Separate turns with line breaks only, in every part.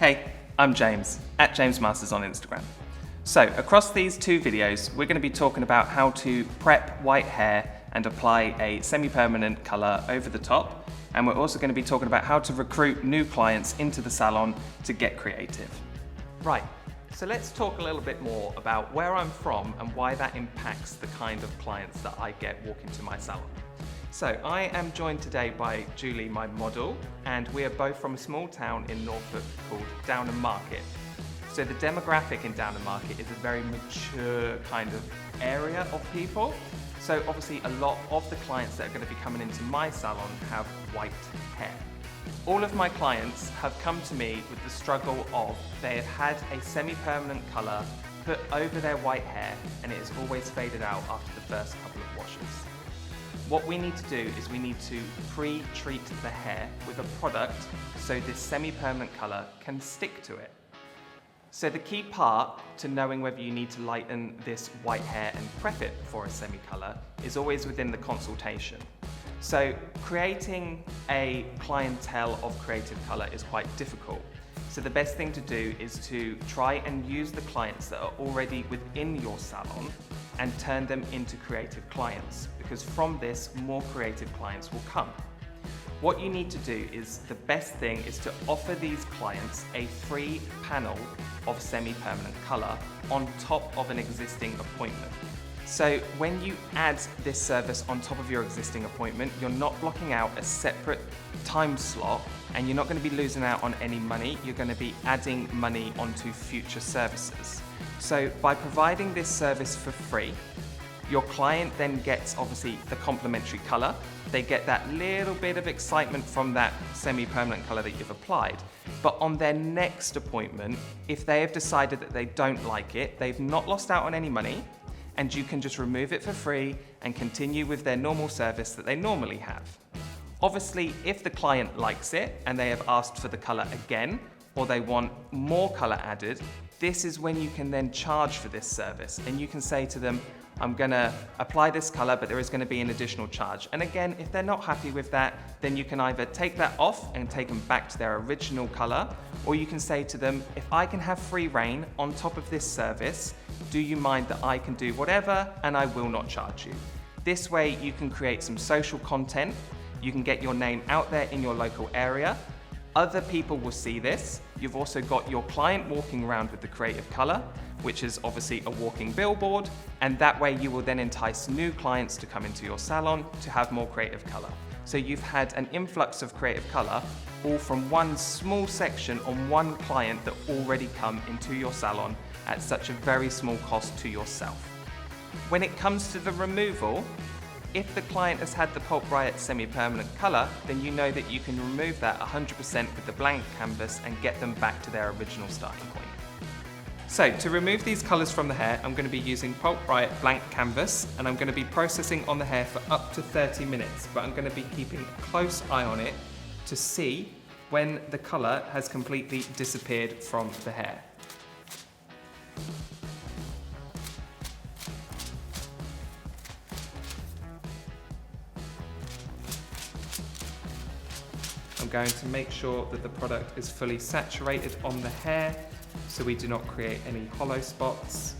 Hey, I'm James, at Jaymz Marsters on Instagram. So, across these two videos, we're going to be talking about how to prep white hair and apply a semi-permanent colour over the top. And we're also going to be talking about how to recruit new clients into the salon to get creative. Right, so let's talk a little bit more about where I'm from and why that impacts the kind of clients that I get walking to my salon. So I am joined today by Julie, my model, and we are both from a small town in Norfolk called Downham Market. So the demographic in Downham Market is a very mature kind of area of people. So obviously a lot of the clients that are going to be coming into my salon have white hair. All of my clients have come to me with the struggle of they have had a semi-permanent colour put over their white hair and it has always faded out after the first couple of washes. What we need to do is we need to pre-treat the hair with a product so this semi-permanent colour can stick to it. So the key part to knowing whether you need to lighten this white hair and prep it for a semi-colour is always within the consultation. So creating a clientele of creative colour is quite difficult. So the best thing to do is to try and use the clients that are already within your salon and turn them into creative clients, because from this, more creative clients will come. What you need to do is, the best thing is to offer these clients a free panel of semi-permanent colour on top of an existing appointment. So when you add this service on top of your existing appointment, you're not blocking out a separate time slot and you're not going to be losing out on any money. You're going to be adding money onto future services. So by providing this service for free, your client then gets obviously the complimentary colour. They get that little bit of excitement from that semi-permanent colour that you've applied. But on their next appointment, if they have decided that they don't like it, they've not lost out on any money, and you can just remove it for free and continue with their normal service that they normally have. Obviously, if the client likes it and they have asked for the colour again, or they want more colour added, this is when you can then charge for this service, and you can say to them, I'm going to apply this colour, but there is going to be an additional charge. And again, if they're not happy with that, then you can either take that off and take them back to their original colour, or you can say to them, if I can have free reign on top of this service, do you mind that I can do whatever and I will not charge you? This way you can create some social content, you can get your name out there in your local area, other people will see this. You've also got your client walking around with the creative colour, which is obviously a walking billboard, and that way you will then entice new clients to come into your salon to have more creative colour. So you've had an influx of creative colour all from one small section on one client that already come into your salon at such a very small cost to yourself. When it comes to the removal, if the client has had the Pulp Riot semi-permanent colour, then you know that you can remove that 100% with the blank canvas and get them back to their original starting point. So to remove these colours from the hair, I'm going to be using Pulp Riot blank canvas, and I'm going to be processing on the hair for up to 30 minutes, but I'm going to be keeping a close eye on it to see when the colour has completely disappeared from the hair. I'm going to make sure that the product is fully saturated on the hair so we do not create any hollow spots,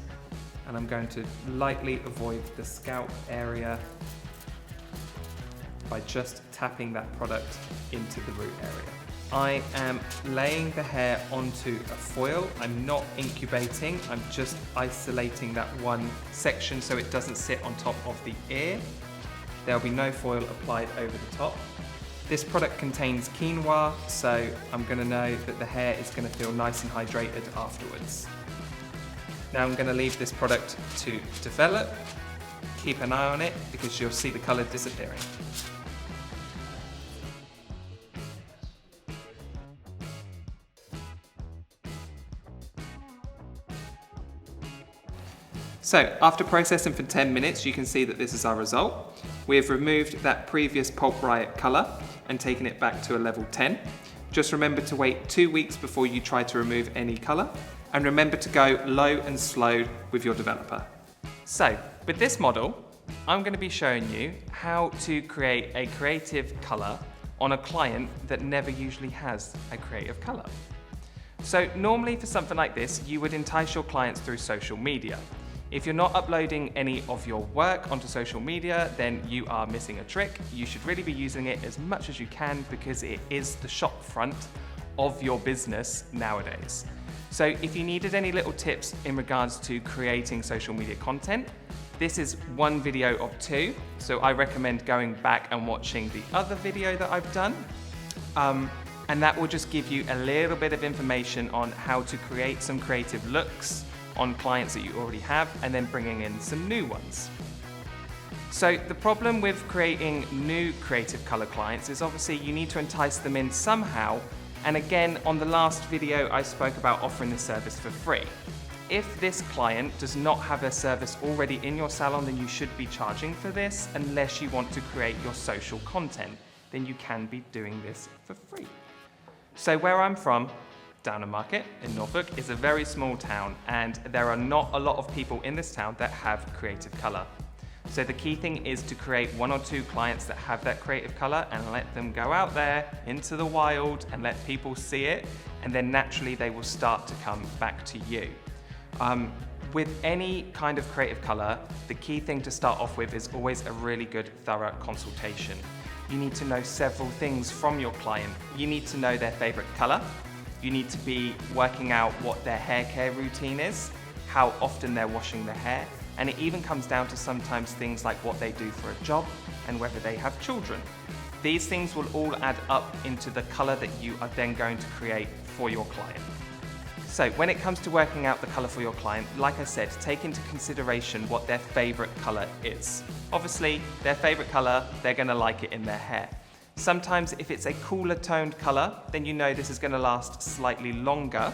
and I'm going to lightly avoid the scalp area by just tapping that product into the root area. I am laying the hair onto a foil. I'm not incubating, I'm just isolating that one section so it doesn't sit on top of the ear. There'll be no foil applied over the top. This product contains quinoa, so I'm going to know that the hair is going to feel nice and hydrated afterwards. Now I'm going to leave this product to develop. Keep an eye on it because you'll see the colour disappearing. So after processing for 10 minutes, you can see that this is our result. We have removed that previous Pulp Riot colour and taken it back to a level 10. Just remember to wait 2 weeks before you try to remove any colour, and remember to go low and slow with your developer. So with this model, I'm going to be showing you how to create a creative colour on a client that never usually has a creative colour. So normally for something like this, you would entice your clients through social media. If you're not uploading any of your work onto social media, then you are missing a trick. You should really be using it as much as you can because it is the shop front of your business nowadays. So if you needed any little tips in regards to creating social media content, this is one video of 2. So I recommend going back and watching the other video that I've done. And that will just give you a little bit of information on how to create some creative looks on clients that you already have, and then bringing in some new ones. So the problem with creating new creative color clients is obviously you need to entice them in somehow. And again, on the last video, I spoke about offering the service for free. If this client does not have a service already in your salon, then you should be charging for this unless you want to create your social content. Then you can be doing this for free. So where I'm from, Downham Market in Norfolk, is a very small town, and there are not a lot of people in this town that have creative color. So the key thing is to create 1 or 2 clients that have that creative color and let them go out there into the wild and let people see it, and then naturally they will start to come back to you. With any kind of creative color, the key thing to start off with is always a really good, thorough consultation. You need to know several things from your client. You need to know their favorite color. You need to be working out what their hair care routine is, how often they're washing their hair, and it even comes down to sometimes things like what they do for a job and whether they have children. These things will all add up into the color that you are then going to create for your client. So when it comes to working out the color for your client, like I said, take into consideration what their favorite color is. Obviously, their favorite color, they're gonna like it in their hair. Sometimes if it's a cooler toned color, then you know this is going to last slightly longer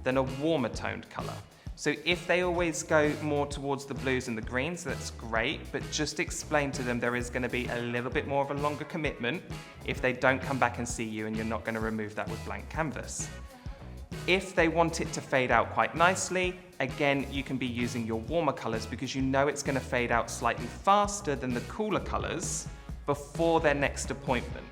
than a warmer toned color. So if they always go more towards the blues and the greens, that's great, but just explain to them there is going to be a little bit more of a longer commitment if they don't come back and see you, and you're not going to remove that with blank canvas. If they want it to fade out quite nicely, again, you can be using your warmer colors because you know it's going to fade out slightly faster than the cooler colors before their next appointment.